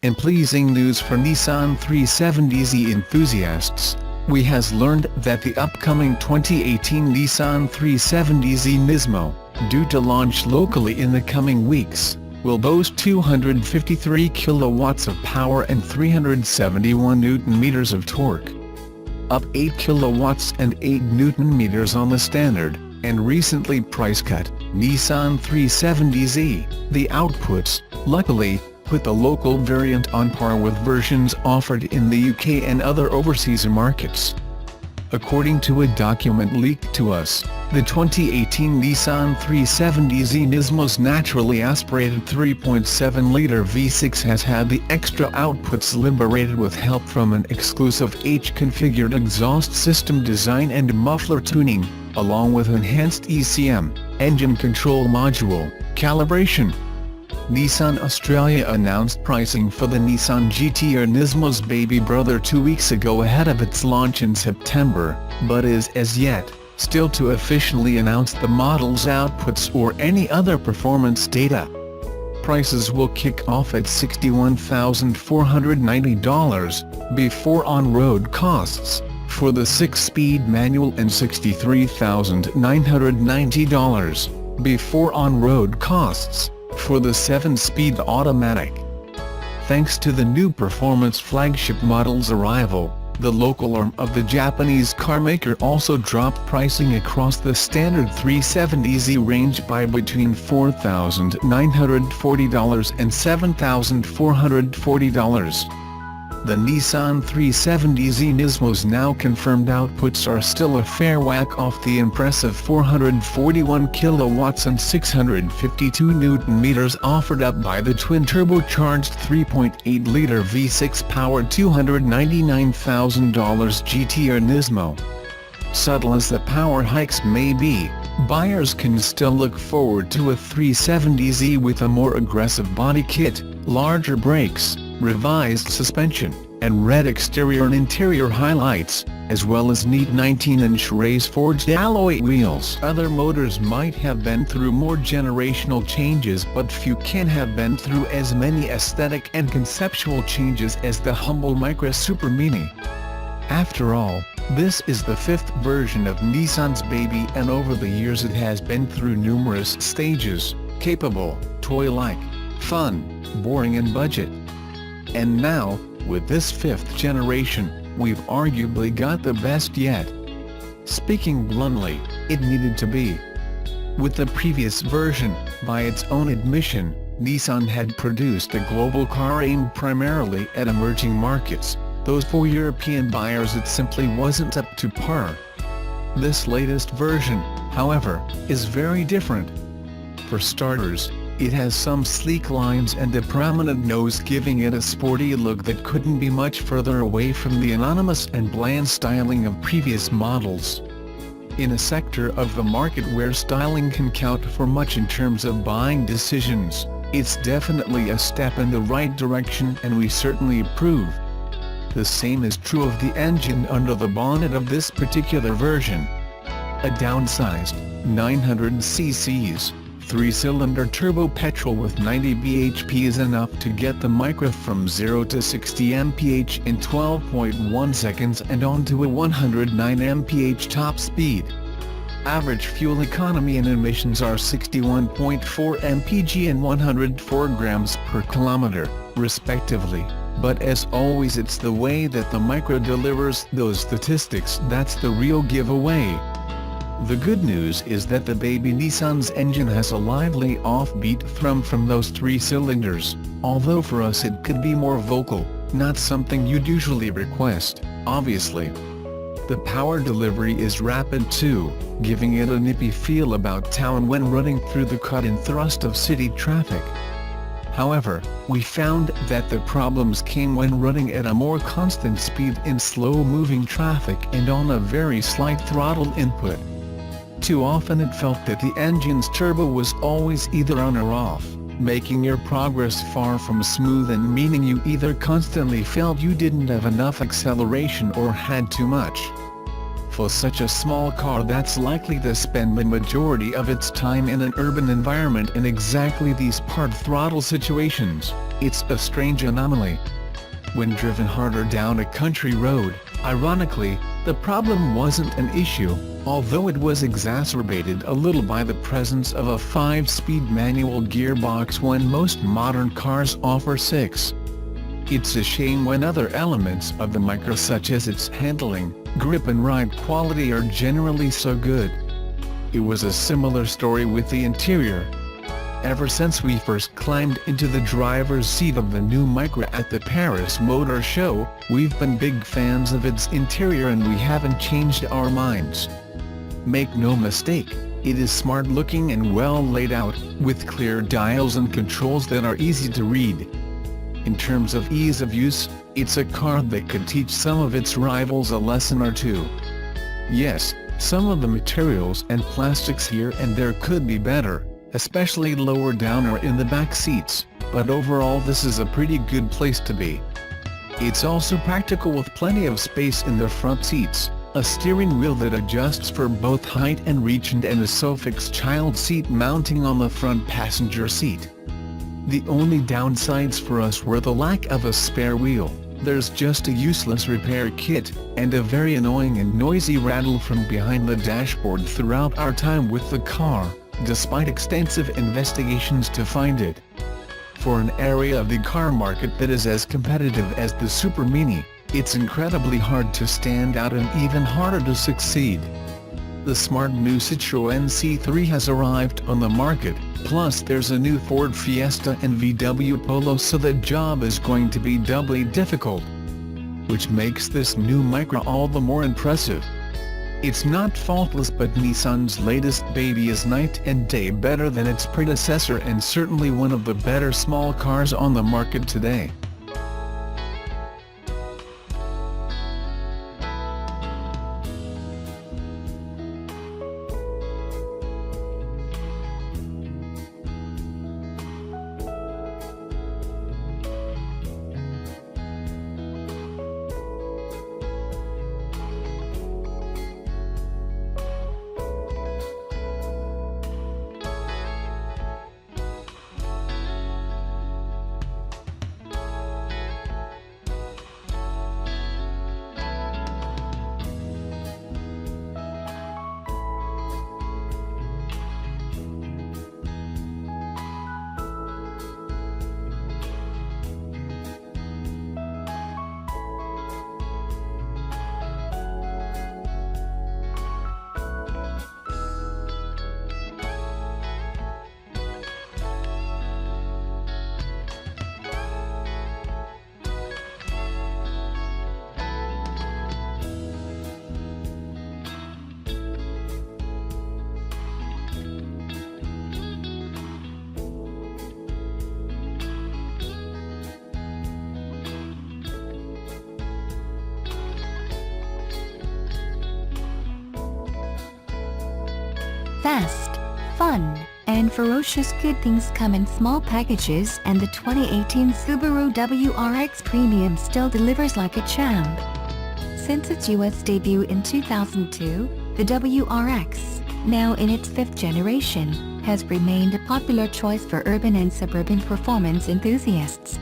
In pleasing news for Nissan 370Z enthusiasts, we has learned that the upcoming 2018 Nissan 370Z Nismo, due to launch locally in the coming weeks, will boast 253 kilowatts of power and 371 Nm of torque. Up 8 kilowatts and 8 Nm on the standard, and recently price-cut, Nissan 370Z, the outputs, luckily, put the local variant on par with versions offered in the UK and other overseas markets. According to a document leaked to us, the 2018 Nissan 370Z Nismo's naturally aspirated 3.7-liter V6 has had the extra outputs liberated with help from an exclusive H-configured exhaust system design and muffler tuning, along with enhanced ECM, engine control module, calibration. Nissan Australia announced pricing for the Nissan GT-R Nismo's baby brother 2 weeks ago ahead of its launch in September, but is as yet, still to officially announce the model's outputs or any other performance data. Prices will kick off at $61,490, before on-road costs, for the 6-speed manual and $63,990, before on-road costs, for the 7-speed automatic. Thanks to the new performance flagship model's arrival, the local arm of the Japanese carmaker also dropped pricing across the standard 370Z range by between $4,940 and $7,440. The Nissan 370Z Nismo's now confirmed outputs are still a fair whack off the impressive 441 kilowatts and 652 Nm offered up by the twin-turbocharged 3.8-liter V6-powered $299,000 GT-R Nismo. Subtle as the power hikes may be, buyers can still look forward to a 370Z with a more aggressive body kit, larger brakes, revised suspension, and red exterior and interior highlights, as well as neat 19-inch race-forged alloy wheels. Other motors might have been through more generational changes, but few can have been through as many aesthetic and conceptual changes as the humble Micra Super Mini. After all, this is the 5th version of Nissan's baby, and over the years it has been through numerous stages: capable, toy-like, fun, boring and budget. And now, with this 5th generation, we've arguably got the best yet. Speaking bluntly, it needed to be. With the previous version, by its own admission, Nissan had produced a global car aimed primarily at emerging markets. Those for European buyers it simply wasn't up to par. This latest version, however, is very different. For starters, it has some sleek lines and a prominent nose, giving it a sporty look that couldn't be much further away from the anonymous and bland styling of previous models. In a sector of the market where styling can count for much in terms of buying decisions, it's definitely a step in the right direction, and we certainly approve. The same is true of the engine under the bonnet of this particular version. A downsized, 900cc, 3-cylinder turbo petrol with 90 bhp is enough to get the Micra from 0 to 60 mph in 12.1 seconds and onto a 109 mph top speed. Average fuel economy and emissions are 61.4 mpg and 104 grams per kilometer, respectively, but as always it's the way that the Micra delivers those statistics that's the real giveaway. The good news is that the baby Nissan's engine has a lively offbeat thrum from those 3 cylinders, although for us it could be more vocal, not something you'd usually request, obviously. The power delivery is rapid too, giving it a nippy feel about town when running through the cut and thrust of city traffic. However, we found that the problems came when running at a more constant speed in slow-moving traffic and on a very slight throttle input. Too often it felt that the engine's turbo was always either on or off, making your progress far from smooth and meaning you either constantly felt you didn't have enough acceleration or had too much. For such a small car that's likely to spend the majority of its time in an urban environment in exactly these part-throttle situations, it's a strange anomaly. When driven harder down a country road, ironically, the problem wasn't an issue, although it was exacerbated a little by the presence of a 5-speed manual gearbox when most modern cars offer 6. It's a shame when other elements of the Micra, such as its handling, grip and ride quality, are generally so good. It was a similar story with the interior. Ever since we first climbed into the driver's seat of the new Micra at the Paris Motor Show, we've been big fans of its interior and we haven't changed our minds. Make no mistake, it is smart looking and well laid out, with clear dials and controls that are easy to read. In terms of ease of use, it's a car that could teach some of its rivals a lesson or two. Yes, some of the materials and plastics here and there could be better, especially lower down or in the back seats, but overall this is a pretty good place to be. It's also practical with plenty of space in the front seats, a steering wheel that adjusts for both height and reach, and a Sofix child seat mounting on the front passenger seat. The only downsides for us were the lack of a spare wheel. There's just a useless repair kit, and a very annoying and noisy rattle from behind the dashboard throughout our time with the car, despite extensive investigations to find it. For an area of the car market that is as competitive as the Super Mini, it's incredibly hard to stand out and even harder to succeed. The smart new Citroën C3 has arrived on the market, plus there's a new Ford Fiesta and VW Polo, so the job is going to be doubly difficult. Which makes this new Micra all the more impressive. It's not faultless, but Nissan's latest baby is night and day better than its predecessor, and certainly one of the better small cars on the market today. Fast, fun, and ferocious good things come in small packages, and the 2018 Subaru WRX Premium still delivers like a champ. Since its US debut in 2002, the WRX, now in its 5th generation, has remained a popular choice for urban and suburban performance enthusiasts.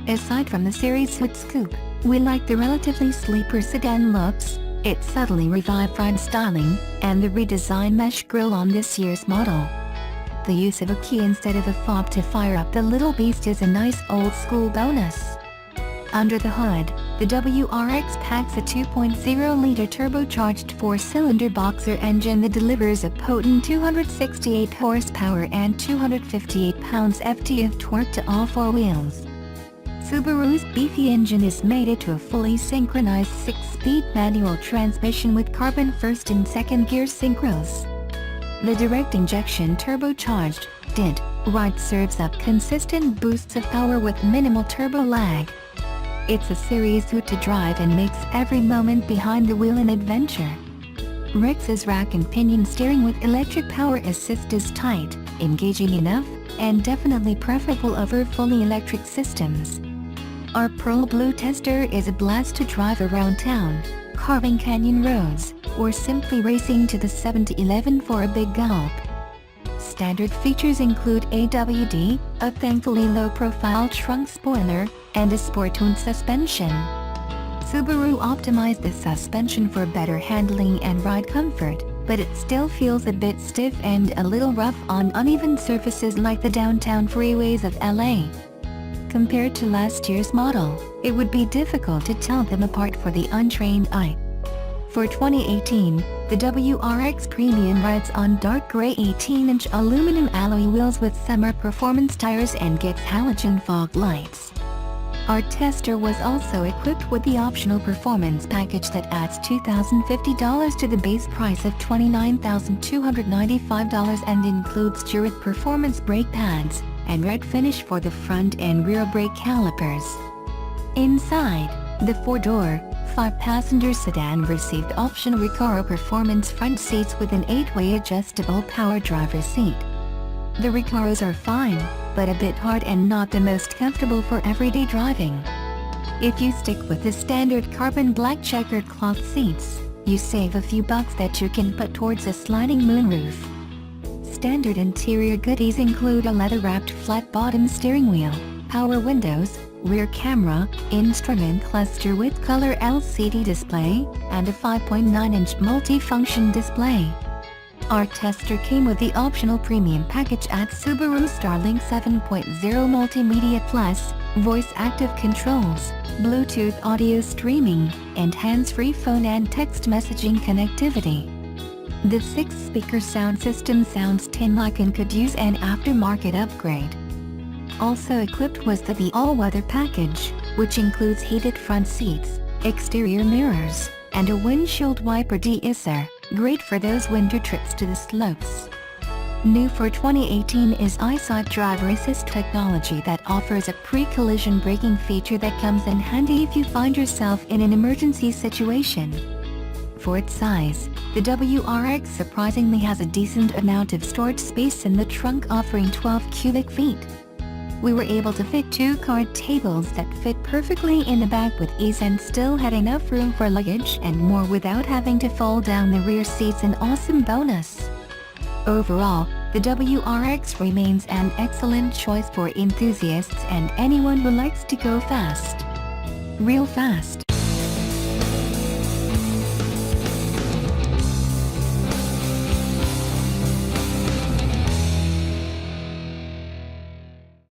Aside from the series' hood scoop, we like the relatively sleeker sedan looks, its subtly revived styling, and the redesigned mesh grille on this year's model. The use of a key instead of a fob to fire up the little beast is a nice old-school bonus. Under the hood, the WRX packs a 2.0-liter turbocharged 4-cylinder boxer engine that delivers a potent 268 horsepower and 258 pounds-ft of torque to all 4 wheels. Subaru's beefy engine is mated to a fully synchronized 6-speed manual transmission with carbon first and second gear synchros. The direct injection turbocharged, right serves up consistent boosts of power with minimal turbo lag. It's a series hoot to drive and makes every moment behind the wheel an adventure. Rex's rack and pinion steering with electric power assist is tight, engaging enough, and definitely preferable over fully electric systems. Our Pearl Blue Tester is a blast to drive around town, carving canyon roads, or simply racing to the 7-Eleven for a big gulp. Standard features include AWD, a thankfully low-profile trunk spoiler, and a sport-tuned suspension. Subaru optimized the suspension for better handling and ride comfort, but it still feels a bit stiff and a little rough on uneven surfaces like the downtown freeways of LA. Compared to last year's model, it would be difficult to tell them apart for the untrained eye. For 2018, the WRX Premium rides on dark gray 18-inch aluminum alloy wheels with summer performance tires and gets halogen fog lights. Our tester was also equipped with the optional performance package that adds $2,050 to the base price of $29,295 and includes Durite performance brake pads and red finish for the front and rear brake calipers. Inside, the 4-door, 5-passenger sedan received optional Recaro performance front seats with an 8-way adjustable power driver seat. The Recaros are fine, but a bit hard and not the most comfortable for everyday driving. If you stick with the standard carbon black checkered cloth seats, you save a few bucks that you can put towards a sliding moonroof. Standard interior goodies include a leather-wrapped flat-bottom steering wheel, power windows, rear camera, instrument cluster with color LCD display, and a 5.9-inch multi-function display. Our tester came with the optional premium package at Subaru Starlink 7.0 Multimedia Plus, voice-active controls, Bluetooth audio streaming, and hands-free phone and text messaging connectivity. The 6-speaker sound system sounds tin-like and could use an aftermarket upgrade. Also equipped was the all-weather package, which includes heated front seats, exterior mirrors, and a windshield wiper deicer, great for those winter trips to the slopes. New for 2018 is EyeSight Driver Assist technology that offers a pre-collision braking feature that comes in handy if you find yourself in an emergency situation. For its size, the WRX surprisingly has a decent amount of storage space in the trunk, offering 12 cubic feet. We were able to fit 2 card tables that fit perfectly in the back with ease and still had enough room for luggage and more without having to fold down the rear seats, an awesome bonus. Overall, the WRX remains an excellent choice for enthusiasts and anyone who likes to go fast. Real fast.